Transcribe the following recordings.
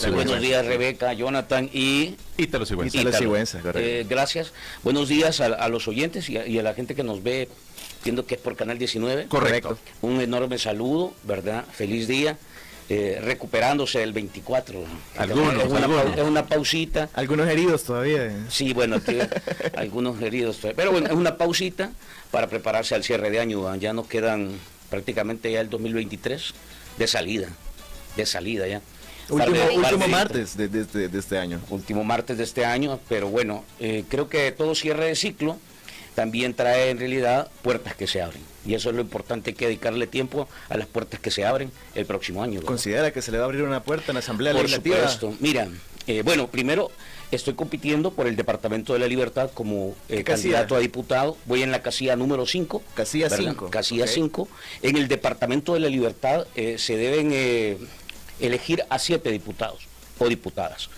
Buenos días, Rebeca, Jonathan y Ítalo Sigüenza. Ítalo Sigüenza, correcto. gracias. Buenos días a los oyentes y a la gente que nos ve, viendo que es por Canal 19. Correcto. Un enorme saludo, ¿verdad? Feliz día. Recuperándose del 24. Algunos. Es una pausita. Algunos heridos todavía. Sí, bueno, aquí algunos heridos. Pero bueno, es una pausita para prepararse al cierre de año. Ya nos quedan prácticamente ya el 2023 de salida ya. Último martes de este año. Último martes de este año, pero bueno, creo que todo cierre de ciclo también trae en realidad puertas que se abren. Y eso es lo importante, hay que dedicarle tiempo a las puertas que se abren el próximo año, ¿verdad? ¿Considera que se le va a abrir una puerta en la Asamblea Por Legislativa? supuesto. Mira, bueno, primero estoy compitiendo por el Departamento de la Libertad como candidato a diputado. Voy en la casilla número 5. Casilla 5. Casilla 5. En el Departamento de la Libertad se deben elegir a 7 diputados o diputadas.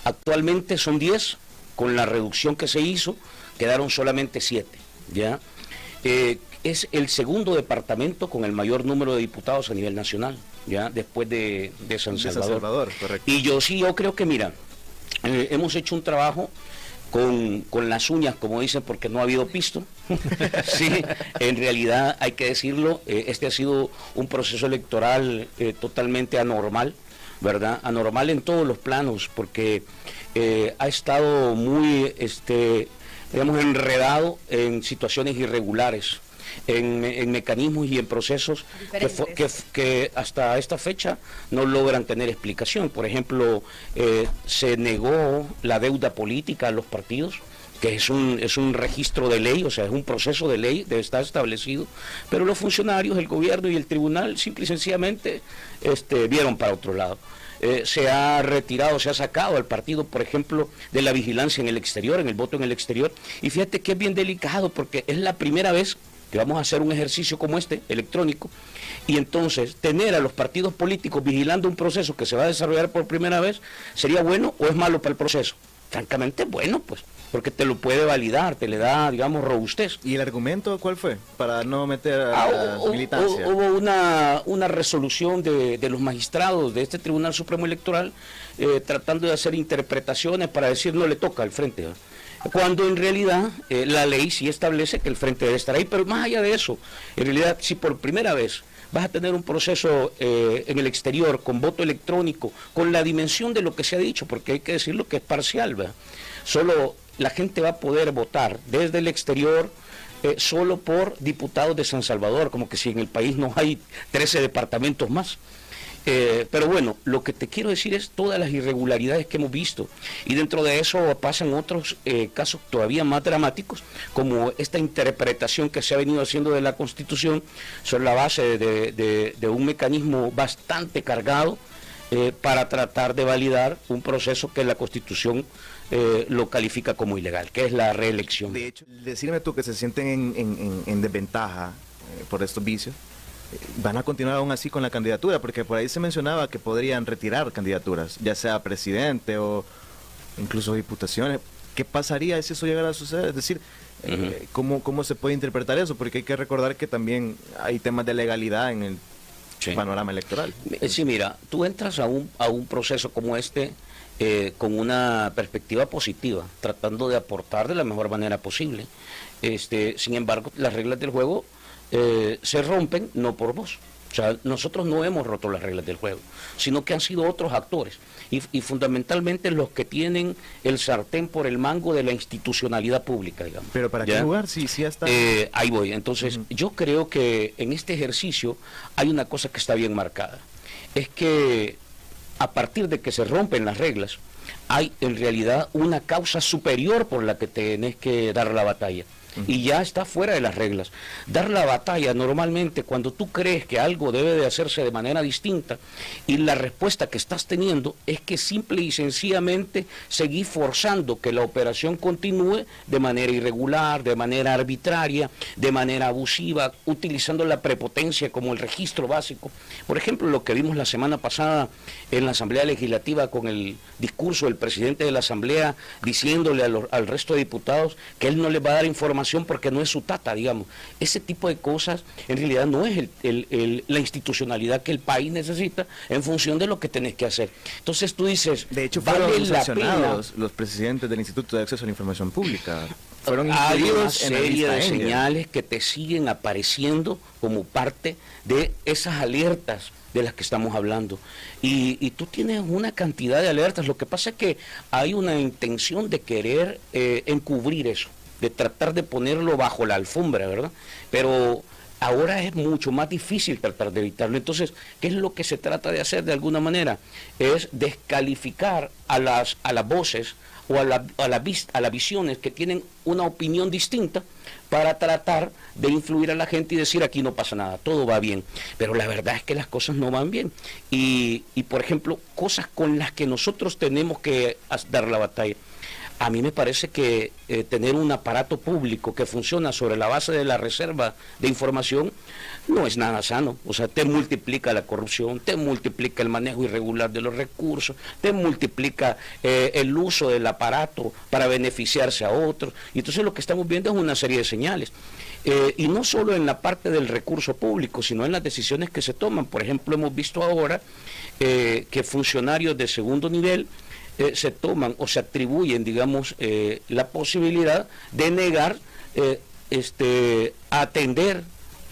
Actualmente son 10, con la reducción que se hizo, quedaron solamente 7, ¿ya? Es el segundo departamento con el mayor número de diputados a nivel nacional, ¿ya? Después de San Salvador. Correcto. Y yo creo que, mira, hemos hecho un trabajo con las uñas, como dicen, porque no ha habido pisto. Sí, en realidad hay que decirlo, este ha sido un proceso electoral totalmente anormal, ¿verdad? Anormal en todos los planos, porque ha estado muy, digamos, enredado en situaciones irregulares, en mecanismos y en procesos que hasta esta fecha no logran tener explicación. Por ejemplo, se negó la deuda política a los partidos, que es un registro de ley, o sea, es un proceso de ley, debe estar establecido, pero los funcionarios, el gobierno y el tribunal simple y sencillamente vieron para otro lado. Se ha retirado, se ha sacado al partido, por ejemplo, de la vigilancia en el exterior, en el voto en el exterior, y fíjate que es bien delicado porque es la primera vez que vamos a hacer un ejercicio como este, electrónico, y entonces tener a los partidos políticos vigilando un proceso que se va a desarrollar por primera vez, ¿sería bueno o es malo para el proceso? Francamente, bueno, pues, porque te lo puede validar, te le da, digamos, robustez. ¿Y el argumento cuál fue? Para no meter a la militancia. Hubo una resolución de los magistrados de este Tribunal Supremo Electoral tratando de hacer interpretaciones para decir no le toca al frente, ¿verdad? Cuando en realidad la ley sí establece que el frente debe estar ahí, pero más allá de eso, en realidad si por primera vez vas a tener un proceso en el exterior con voto electrónico, con la dimensión de lo que se ha dicho, porque hay que decirlo que es parcial, ¿verdad? Solo la gente va a poder votar desde el exterior solo por diputados de San Salvador, como que si en el país no hay 13 departamentos más. Pero bueno, lo que te quiero decir es todas las irregularidades que hemos visto, y dentro de eso pasan otros casos todavía más dramáticos, como esta interpretación que se ha venido haciendo de la Constitución sobre la base de un mecanismo bastante cargado para tratar de validar un proceso que la Constitución lo califica como ilegal, que es la reelección. De hecho, decirme tú que se sienten en desventaja por estos vicios, ¿van a continuar aún así con la candidatura? Porque por ahí se mencionaba que podrían retirar candidaturas, ya sea presidente o incluso diputaciones. ¿Qué pasaría si eso llegara a suceder? Es decir, ¿cómo se puede interpretar eso? Porque hay que recordar que también hay temas de legalidad en el panorama electoral. Sí, mira, tú entras a un proceso como este con una perspectiva positiva, tratando de aportar de la mejor manera posible. Sin embargo, las reglas del juego se rompen no por vos. O sea, nosotros no hemos roto las reglas del juego, sino que han sido otros actores y fundamentalmente los que tienen el sartén por el mango de la institucionalidad pública, digamos. ¿Pero para qué lugar? Sí, sí hasta... ahí voy. Entonces, yo creo que en este ejercicio hay una cosa que está bien marcada. Es que a partir de que se rompen las reglas, hay en realidad una causa superior por la que tenés que dar la batalla. Y ya está fuera de las reglas. Dar la batalla normalmente cuando tú crees que algo debe de hacerse de manera distinta y la respuesta que estás teniendo es que simple y sencillamente seguís forzando que la operación continúe de manera irregular, de manera arbitraria, de manera abusiva, utilizando la prepotencia como el registro básico. Por ejemplo, lo que vimos la semana pasada en la Asamblea Legislativa con el discurso del presidente de la Asamblea diciéndole al resto de diputados que él no les va a dar información información porque no es su tata, digamos. Ese tipo de cosas en realidad no es la institucionalidad que el país necesita en función de lo que tenés que hacer. Entonces tú dices, de hecho fueron vale la sancionados los presidentes del Instituto de Acceso a la Información Pública. Fueron hay una incluidos en la serie lista de Engel. señales que te siguen apareciendo como parte de esas alertas de las que estamos hablando. Y tú tienes una cantidad de alertas. Lo que pasa es que hay una intención de querer encubrir eso, de tratar de ponerlo bajo la alfombra, ¿verdad? Pero ahora es mucho más difícil tratar de evitarlo. Entonces, ¿qué es lo que se trata de hacer de alguna manera? Es descalificar a las voces o a las visiones que tienen una opinión distinta para tratar de influir a la gente y decir aquí no pasa nada, todo va bien. Pero la verdad es que las cosas no van bien. Y por ejemplo, cosas con las que nosotros tenemos que dar la batalla. A mí me parece que tener un aparato público que funciona sobre la base de la reserva de información no es nada sano. O sea, te multiplica la corrupción, te multiplica el manejo irregular de los recursos, te multiplica el uso del aparato para beneficiarse a otros. Y entonces lo que estamos viendo es una serie de señales. Y no solo en la parte del recurso público, sino en las decisiones que se toman. Por ejemplo, hemos visto ahora que funcionarios de segundo nivel se toman o se atribuyen, digamos, la posibilidad de negar atender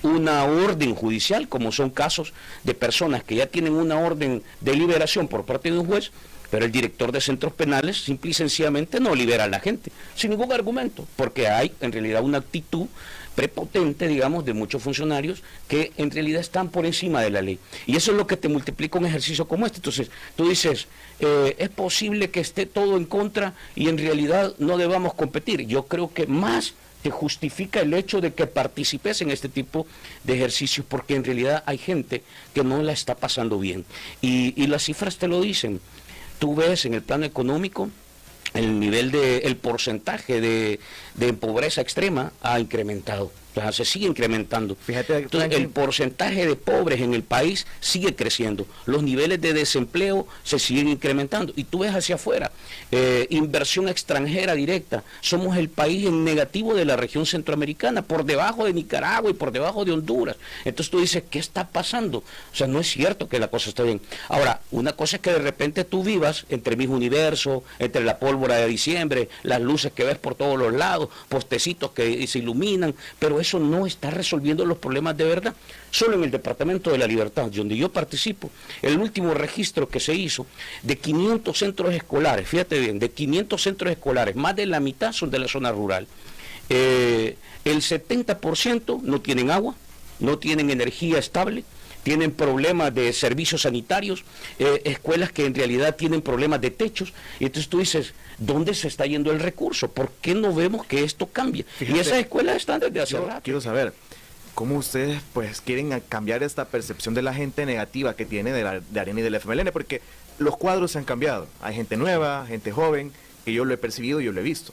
una orden judicial, como son casos de personas que ya tienen una orden de liberación por parte de un juez, pero el director de centros penales simple y sencillamente no libera a la gente, sin ningún argumento, porque hay en realidad una actitud prepotente, digamos, de muchos funcionarios que en realidad están por encima de la ley. Y eso es lo que te multiplica un ejercicio como este. Entonces, tú dices, es posible que esté todo en contra y en realidad no debamos competir. Yo creo que más te justifica el hecho de que participes en este tipo de ejercicios, porque en realidad hay gente que no la está pasando bien. Y las cifras te lo dicen. Tú ves en el plano económico, el nivel el porcentaje de pobreza extrema ha incrementado. O sea, se sigue incrementando. Fíjate, entonces, el porcentaje de pobres en el país sigue creciendo. Los niveles de desempleo se siguen incrementando. Y tú ves hacia afuera, inversión extranjera directa. Somos el país en negativo de la región centroamericana, por debajo de Nicaragua y por debajo de Honduras. Entonces tú dices, ¿qué está pasando? O sea, no es cierto que la cosa está bien. Ahora, una cosa es que de repente tú vivas entre Miss Universo, entre la pólvora de diciembre, las luces que ves por todos los lados, postecitos que se iluminan, pero eso no está resolviendo los problemas de verdad. Solo en el Departamento de la Libertad, donde yo participo, el último registro que se hizo de 500 centros escolares, fíjate bien, de 500 centros escolares, más de la mitad son de la zona rural. El 70% no tienen agua, no tienen energía estable, tienen problemas de servicios sanitarios, escuelas que en realidad tienen problemas de techos, y entonces tú dices, ¿dónde se está yendo el recurso? ¿Por qué no vemos que esto cambie? Fíjate, y esas escuelas están desde hace rato. Quiero saber, ¿cómo ustedes pues quieren cambiar esta percepción de la gente negativa que tiene de Arena y del FMLN? Porque los cuadros se han cambiado, hay gente nueva, gente joven, que yo lo he percibido y yo lo he visto.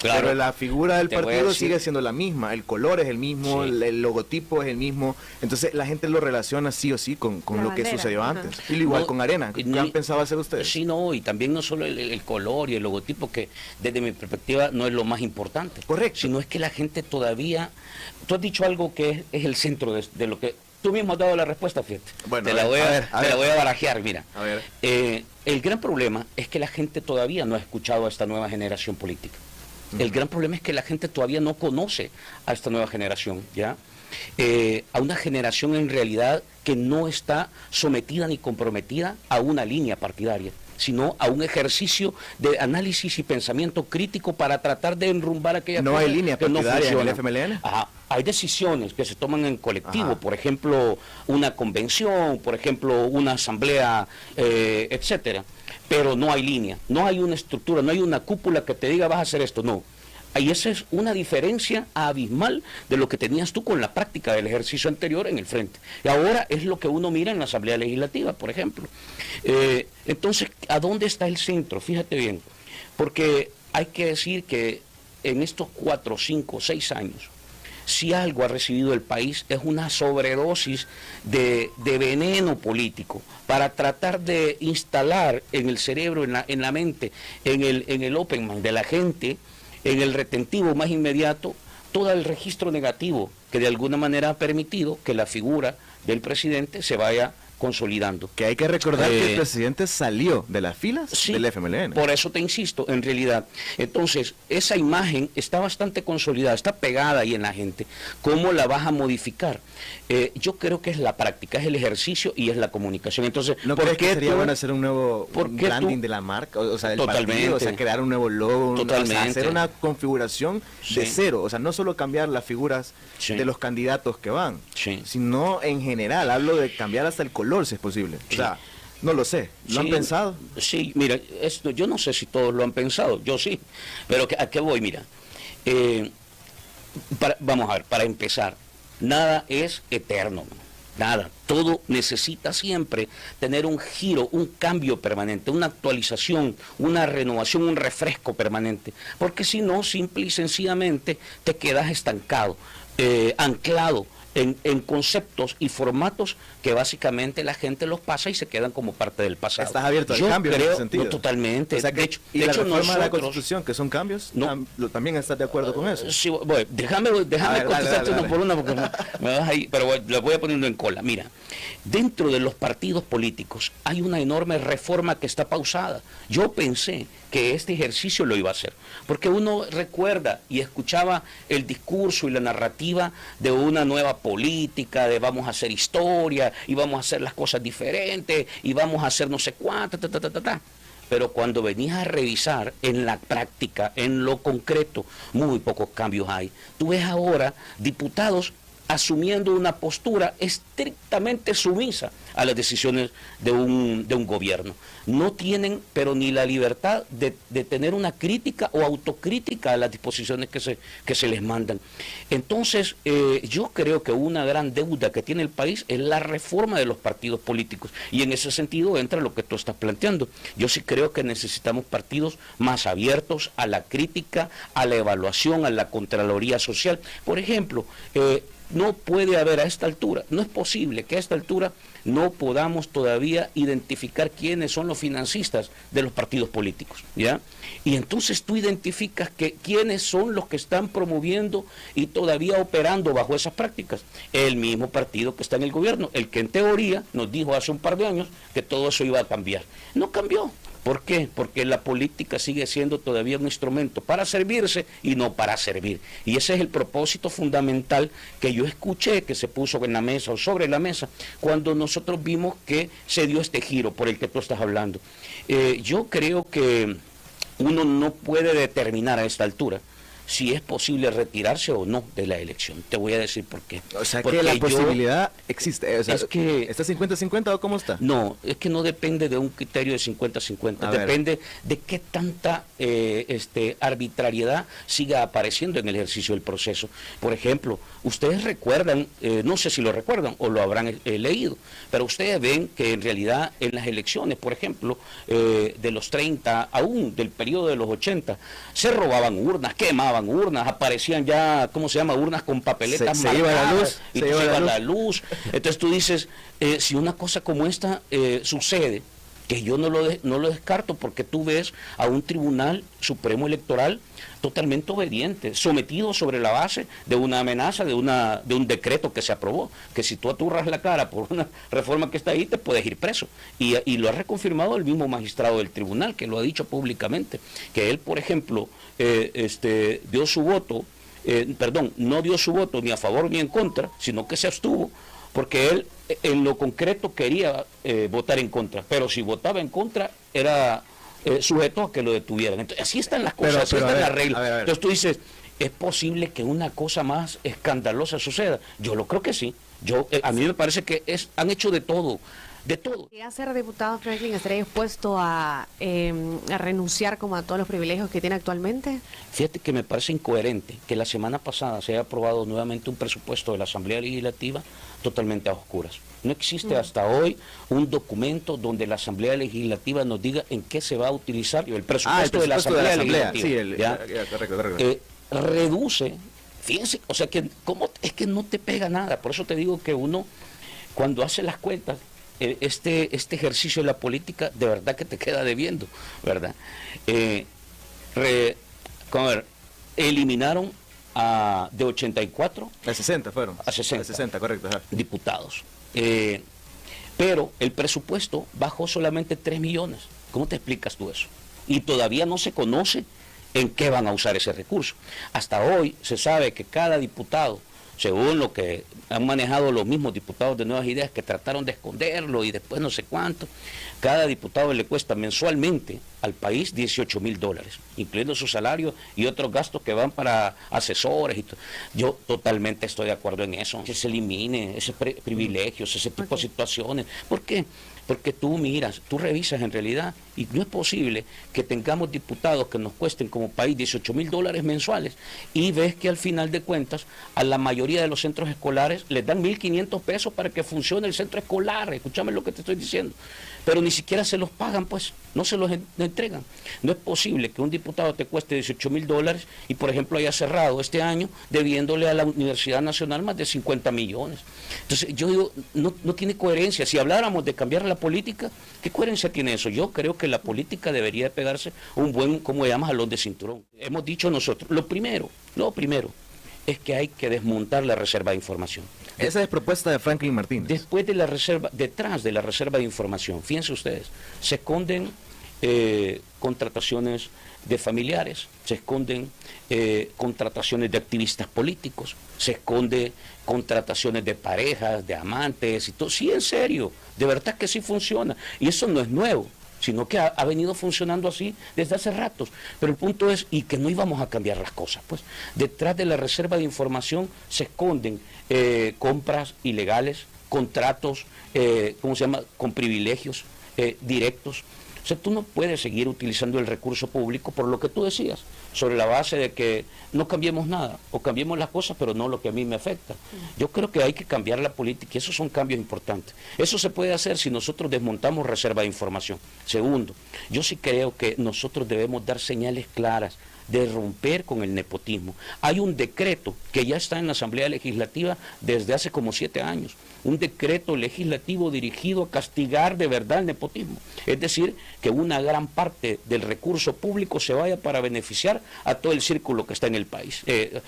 Claro, pero la figura del partido sigue siendo la misma, el color es el mismo, sí, el logotipo es el mismo, entonces la gente lo relaciona sí o sí con lo que sucedió antes. Y igual con Arena, ¿qué han pensado hacer ustedes? Sí, no, y también no solo el color y el logotipo, que desde mi perspectiva no es lo más importante. Correcto. Sino es que la gente todavía, tú has dicho algo que es el centro de lo que, tú mismo has dado la respuesta, fíjate. Bueno, te la voy a barajear, mira. A ver. El gran problema es que la gente todavía no ha escuchado a esta nueva generación política. El gran problema es que la gente todavía no conoce a esta nueva generación, ¿ya? A una generación en realidad que no está sometida ni comprometida a una línea partidaria, sino a un ejercicio de análisis y pensamiento crítico para tratar de enrumbar aquellas cosas. ¿No hay línea partidaria en el FMLN? Ajá. Hay decisiones que se toman en colectivo, por ejemplo, una convención, por ejemplo, una asamblea, etcétera. Pero no hay línea, no hay una estructura, no hay una cúpula que te diga vas a hacer esto, no. Y esa es una diferencia abismal de lo que tenías tú con la práctica del ejercicio anterior en el frente. Y ahora es lo que uno mira en la Asamblea Legislativa, por ejemplo. Entonces, ¿a dónde está el centro? Fíjate bien, porque hay que decir que en estos 4, 5, 6 años, si algo ha recibido el país es una sobredosis de veneno político para tratar de instalar en el cerebro, en la mente, en el open mind de la gente, en el retentivo más inmediato todo el registro negativo que de alguna manera ha permitido que la figura del presidente se vaya consolidando. Que hay que recordar que el presidente salió de las filas del FMLN. Por eso te insisto, en realidad. Entonces, esa imagen está bastante consolidada, está pegada ahí en la gente. ¿Cómo la vas a modificar? Yo creo que es la práctica, es el ejercicio y es la comunicación. Entonces, ¿no crees que sería bueno hacer un nuevo branding de la marca? O sea, del partido, o sea, crear un nuevo logo, o sea, hacer una configuración de cero. O sea, no solo cambiar las figuras de los candidatos que van, sino en general. Hablo de cambiar hasta el color, si es posible. O sea, no lo sé. ¿Lo han pensado? Sí, mira, esto, yo no sé si todos lo han pensado, yo sí. Pero ¿a qué voy? Mira, vamos a ver, para empezar, nada es eterno, nada. Todo necesita siempre tener un giro, un cambio permanente, una actualización, una renovación, un refresco permanente. Porque si no, simple y sencillamente te quedas estancado, anclado en conceptos y formatos que básicamente la gente los pasa y se quedan como parte del pasado. ¿Estás abierto al cambio en ese sentido? No, totalmente. O sea que, ¿y la reforma de la Constitución, que son cambios? No, ¿también estás de acuerdo con eso? Sí, bueno, déjame contestarte uno por uno porque me vas ahí, pero lo voy poniendo en cola. Mira, dentro de los partidos políticos hay una enorme reforma que está pausada. Yo pensé que este ejercicio lo iba a hacer, porque uno recuerda y escuchaba el discurso y la narrativa de una nueva política, de vamos a hacer historia y vamos a hacer las cosas diferentes y vamos a hacer no sé cuánto, Pero cuando venías a revisar en la práctica, en lo concreto, muy pocos cambios hay. Tú ves ahora diputados asumiendo una postura estrictamente sumisa a las decisiones de un gobierno. No tienen, pero ni la libertad de tener una crítica o autocrítica a las disposiciones que se les mandan. Entonces, yo creo que una gran deuda que tiene el país es la reforma de los partidos políticos. Y en ese sentido entra lo que tú estás planteando. Yo sí creo que necesitamos partidos más abiertos a la crítica, a la evaluación, a la Contraloría Social. Por ejemplo, no puede haber a esta altura, no es posible que a esta altura no podamos todavía identificar quiénes son los financistas de los partidos políticos, ¿ya? Y entonces tú identificas quiénes son los que están promoviendo y todavía operando bajo esas prácticas. El mismo partido que está en el gobierno, el que en teoría nos dijo hace un par de años que todo eso iba a cambiar. No cambió. ¿Por qué? Porque la política sigue siendo todavía un instrumento para servirse y no para servir. Y ese es el propósito fundamental que yo escuché que se puso en la mesa o sobre la mesa cuando nosotros vimos que se dio este giro por el que tú estás hablando. Yo creo que uno no puede determinar a esta altura si es posible retirarse o no de la elección. Te voy a decir por qué. O sea, porque que la posibilidad existe. O sea, es que, ¿está 50-50 o cómo está? No, es que no depende de un criterio de 50-50. Depende de qué tanta arbitrariedad siga apareciendo en el ejercicio del proceso. Por ejemplo, ustedes recuerdan, no sé si lo recuerdan o lo habrán leído, pero ustedes ven que en realidad en las elecciones, por ejemplo, de los 30, aún del periodo de los 80, se robaban urnas, quemaban urnas, aparecían ya, ¿cómo se llama? Urnas con papeletas se iba la luz, y se iba la luz. Entonces tú dices, si una cosa como esta sucede, que yo no lo descarto, porque tú ves a un Tribunal Supremo Electoral totalmente obediente, sometido sobre la base de una amenaza, de un decreto que se aprobó, que si tú aturras la cara por una reforma que está ahí, te puedes ir preso. Y lo ha reconfirmado el mismo magistrado del tribunal, que lo ha dicho públicamente, que él, por ejemplo, dio su voto, no dio su voto ni a favor ni en contra, sino que se abstuvo, porque él en lo concreto quería votar en contra, pero si votaba en contra era sujeto a que lo detuvieran. Entonces, así están las cosas, así están las reglas. Entonces tú dices, ¿es posible que una cosa más escandalosa suceda? Yo lo creo que sí. A mí me parece que han hecho de todo. De todo. ¿Qué hacer, diputado Franklin? ¿Estaría dispuesto a renunciar como a todos los privilegios que tiene actualmente? Fíjate que me parece incoherente que la semana pasada se haya aprobado nuevamente un presupuesto de la Asamblea Legislativa totalmente a oscuras. No existe hasta hoy un documento donde la Asamblea Legislativa nos diga en qué se va a utilizar el presupuesto de la Asamblea Legislativa. Sí, correcto. Reduce, fíjense, o sea que es que no te pega nada. Por eso te digo que uno, cuando hace las cuentas, este ejercicio de la política de verdad que te queda debiendo, ¿verdad? eliminaron de 84 A 60 fueron. a 60, A 60, correcto. Ajá. diputados. Pero el presupuesto bajó solamente 3 millones. ¿Cómo te explicas tú eso? Y todavía no se conoce en qué van a usar ese recurso. Hasta hoy se sabe que cada diputado, según lo que han manejado los mismos diputados de Nuevas Ideas, que trataron de esconderlo y después no sé cuánto, cada diputado le cuesta mensualmente al país $18,000, incluyendo su salario y otros gastos que van para asesores. Yo totalmente estoy de acuerdo en eso, que se elimine ese privilegios, ese tipo de situaciones. ¿Por qué? Porque tú miras, tú revisas en realidad, y no es posible que tengamos diputados que nos cuesten como país $18,000 mensuales, y ves que al final de cuentas a la mayoría de los centros escolares les dan 1.500 pesos para que funcione el centro escolar. Escúchame lo que te estoy diciendo. Pero ni siquiera se los pagan, pues, no se los entregan. No es posible que un diputado te cueste $18,000 y, por ejemplo, haya cerrado este año debiéndole a la Universidad Nacional más de 50 millones. Entonces, yo digo, no tiene coherencia. Si habláramos de cambiar la política, ¿qué coherencia tiene eso? Yo creo que la política debería de pegarse un buen, ¿cómo se llama?, jalón de cinturón. Hemos dicho nosotros, lo primero es que hay que desmontar la reserva de información. Esa es propuesta de Franklin Martínez. Después de la reserva, detrás de la reserva de información, fíjense ustedes, se esconden contrataciones de familiares, se esconden contrataciones de activistas políticos, se esconde contrataciones de parejas, de amantes y todo. Sí, en serio, de verdad que sí funciona. Y eso no es nuevo, sino que ha venido funcionando así desde hace ratos. Pero el punto es, y que no íbamos a cambiar las cosas, pues detrás de la reserva de información se esconden compras ilegales, contratos, ¿cómo se llama?, con privilegios directos. O sea, tú no puedes seguir utilizando el recurso público por lo que tú decías, sobre la base de que no cambiemos nada, o cambiemos las cosas, pero no lo que a mí me afecta. Yo creo que hay que cambiar la política, y esos son cambios importantes. Eso se puede hacer si nosotros desmontamos reserva de información. Segundo, yo sí creo que nosotros debemos dar señales claras de romper con el nepotismo. Hay un decreto que ya está en la Asamblea Legislativa desde hace como 7 años, un decreto legislativo dirigido a castigar de verdad el nepotismo. Es decir, que una gran parte del recurso público se vaya para beneficiar a todo el círculo que está en el país,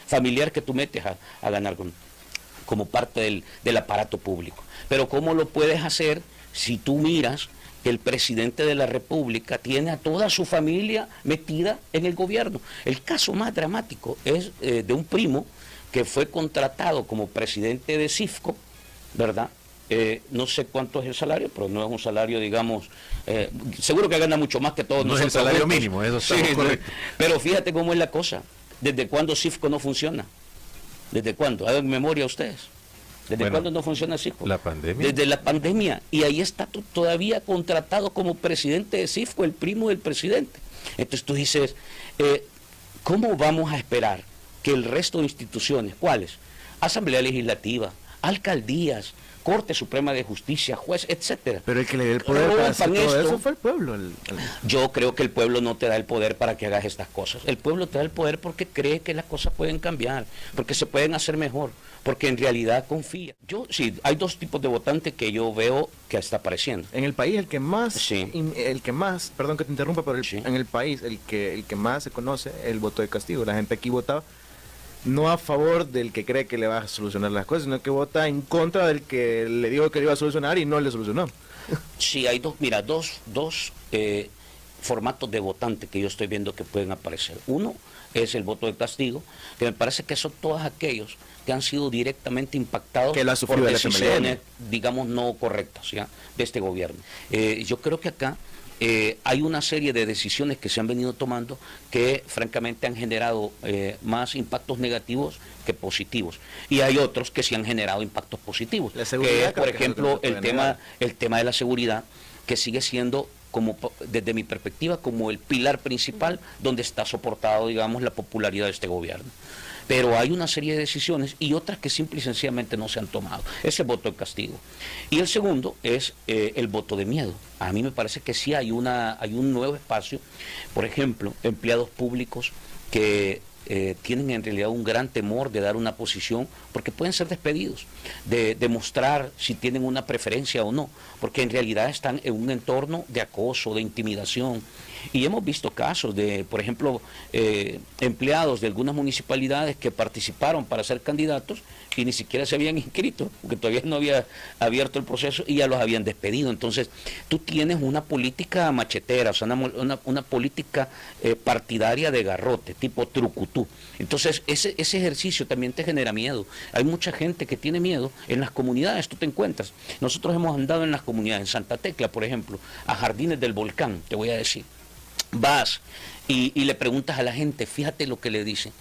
familiar que tú metes a ganar como parte del aparato público. Pero ¿cómo lo puedes hacer si tú miras que el presidente de la República tiene a toda su familia metida en el gobierno? El caso más dramático es de un primo que fue contratado como presidente de CIFCO, ¿verdad? No sé cuánto es el salario, pero no es un salario, digamos, seguro que gana mucho más que todos no nosotros. Es el salario mínimo, eso está correcto. Pero fíjate cómo es la cosa. ¿Desde cuándo CIFCO no funciona? ¿Desde cuándo? ¿Hagan memoria ustedes? ¿Desde cuándo no funciona CIFCO? La pandemia. Desde la pandemia. Y ahí está todavía contratado como presidente de CIFCO, el primo del presidente. Entonces tú dices, ¿cómo vamos a esperar que el resto de instituciones, ¿cuáles? Asamblea Legislativa, alcaldías, Corte Suprema de Justicia, juez, etcétera. Pero el que le dio el poder para hacer todo eso fue el pueblo. Yo creo que el pueblo no te da el poder para que hagas estas cosas. El pueblo te da el poder porque cree que las cosas pueden cambiar, porque se pueden hacer mejor, porque en realidad confía. Sí, hay dos tipos de votantes que yo veo que está apareciendo. En el país el que más, sí. Perdón que te interrumpa, pero sí. En el país el que más se conoce el voto de castigo. La gente aquí votaba no a favor del que cree que le va a solucionar las cosas, sino que vota en contra del que le dijo que le iba a solucionar y no le solucionó. Sí, hay dos formatos de votante que yo estoy viendo que pueden aparecer. Uno es el voto de castigo, que me parece que son todos aquellos que han sido directamente impactados por decisiones, digamos, no correctas, ¿ya?, de este gobierno. Yo creo que acá hay una serie de decisiones que se han venido tomando que francamente han generado más impactos negativos que positivos, y hay otros que sí han generado impactos positivos, la seguridad, por ejemplo el tema de la seguridad, que sigue siendo, como desde mi perspectiva, como el pilar principal donde está soportado, digamos, la popularidad de este gobierno. Pero hay una serie de decisiones y otras que simple y sencillamente no se han tomado. Es el voto de castigo. Y el segundo es el voto de miedo. A mí me parece que sí hay un nuevo espacio. Por ejemplo, empleados públicos que tienen en realidad un gran temor de dar una posición porque pueden ser despedidos, de demostrar si tienen una preferencia o no, porque en realidad están en un entorno de acoso, de intimidación. Y hemos visto casos de, por ejemplo, empleados de algunas municipalidades que participaron para ser candidatos y ni siquiera se habían inscrito, porque todavía no había abierto el proceso y ya los habían despedido. Entonces, tú tienes una política machetera, o sea, una política partidaria de garrote, tipo trucutú. Entonces, ese ejercicio también te genera miedo. Hay mucha gente que tiene miedo en las comunidades, tú te encuentras. Nosotros hemos andado en las comunidades, en Santa Tecla, por ejemplo, a Jardines del Volcán, te voy a decir. Vas y le preguntas a la gente, fíjate lo que le dicen.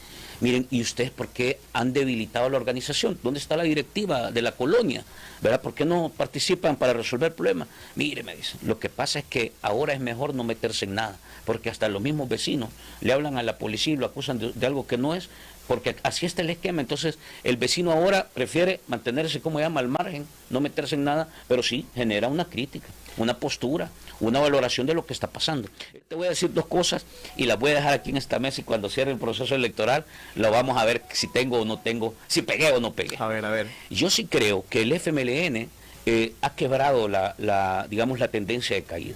Miren, ¿y ustedes por qué han debilitado la organización? ¿Dónde está la directiva de la colonia? ¿Verdad? ¿Por qué no participan para resolver el problema? Mire, me dicen, lo que pasa es que ahora es mejor no meterse en nada, porque hasta los mismos vecinos le hablan a la policía y lo acusan de algo que no es, porque así está el esquema. Entonces el vecino ahora prefiere mantenerse, como llama, al margen, no meterse en nada, pero sí genera una crítica, una postura, una valoración de lo que está pasando. Te voy a decir dos cosas y las voy a dejar aquí en esta mesa, y cuando cierre el proceso electoral lo vamos a ver si tengo o no tengo, si pegué o no pegué. A ver. Yo sí creo que el FMLN ha quebrado digamos, la tendencia de caída.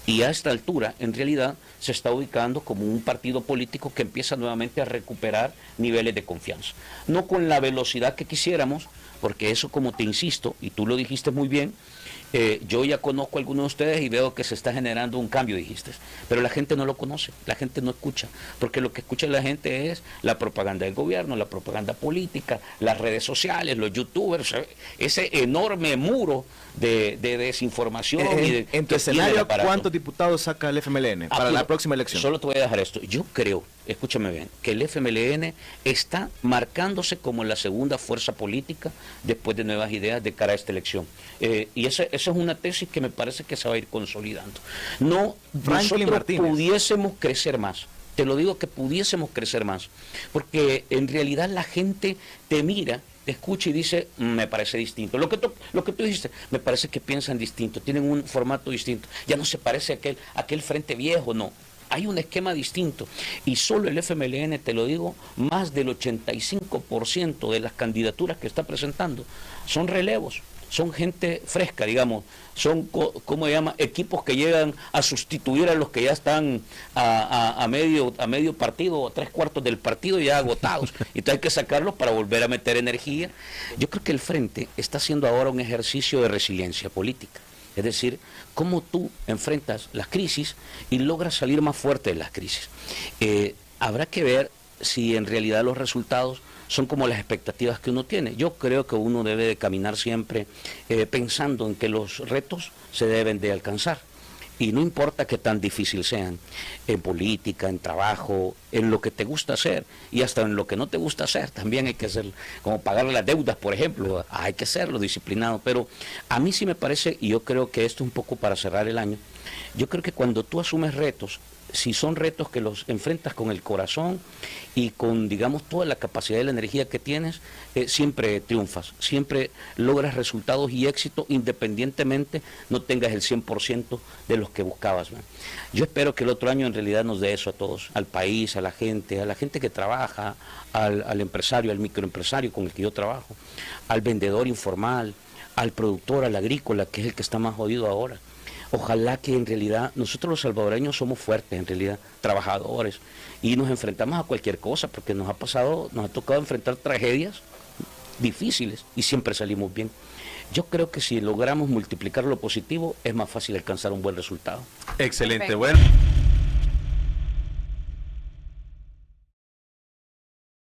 Y a esta altura, en realidad, se está ubicando como un partido político que empieza nuevamente a recuperar niveles de confianza. No con la velocidad que quisiéramos, porque eso, como te insisto, y tú lo dijiste muy bien, yo ya conozco a algunos de ustedes y veo que se está generando un cambio, dijiste, pero la gente no lo conoce, la gente no escucha, porque lo que escucha la gente es la propaganda del gobierno, la propaganda política, las redes sociales, los youtubers, ese enorme muro de desinformación. En tu escenario, ¿cuántos diputados saca el FMLN para la próxima elección? Solo te voy a dejar esto. Yo creo, escúchame bien, que el FMLN está marcándose como la segunda fuerza política después de Nuevas Ideas de cara a esta elección. Y esa es una tesis que me parece que se va a ir consolidando. No, nosotros pudiésemos crecer más. Te lo digo, que pudiésemos crecer más, porque en realidad la gente te mira, te escucha y dice, me parece distinto. Lo que tú dijiste, me parece que piensan distinto, tienen un formato distinto. Ya no se parece a aquel frente viejo, no. Hay un esquema distinto. Y solo el FMLN, te lo digo, más del 85% de las candidaturas que está presentando son relevos. Son gente fresca, digamos, son, ¿cómo se llama?, equipos que llegan a sustituir a los que ya están a medio partido, o 3/4 del partido ya agotados, y entonces hay que sacarlos para volver a meter energía. Yo creo que el Frente está haciendo ahora un ejercicio de resiliencia política, es decir, cómo tú enfrentas las crisis y logras salir más fuerte de las crisis. Habrá que ver si en realidad los resultados son como las expectativas que uno tiene. Yo creo que uno debe de caminar siempre pensando en que los retos se deben de alcanzar. Y no importa que tan difícil sean, en política, en trabajo, en lo que te gusta hacer, y hasta en lo que no te gusta hacer, también hay que hacerlo. Como pagar las deudas, por ejemplo, hay que hacerlo disciplinado. Pero a mí sí me parece, y yo creo que esto es un poco para cerrar el año, yo creo que cuando tú asumes retos, si son retos que los enfrentas con el corazón y con, digamos, toda la capacidad y la energía que tienes, siempre triunfas, siempre logras resultados y éxito, independientemente no tengas el 100% de los que buscabas, ¿no? Yo espero que el otro año en realidad nos dé eso a todos, al país, a la gente que trabaja, al empresario, al microempresario con el que yo trabajo, al vendedor informal, al productor, al agrícola, que es el que está más jodido ahora. Ojalá que en realidad nosotros los salvadoreños somos fuertes, en realidad, trabajadores, y nos enfrentamos a cualquier cosa, porque nos ha tocado enfrentar tragedias difíciles y siempre salimos bien. Yo creo que si logramos multiplicar lo positivo, es más fácil alcanzar un buen resultado. Excelente, Perfecto. bueno.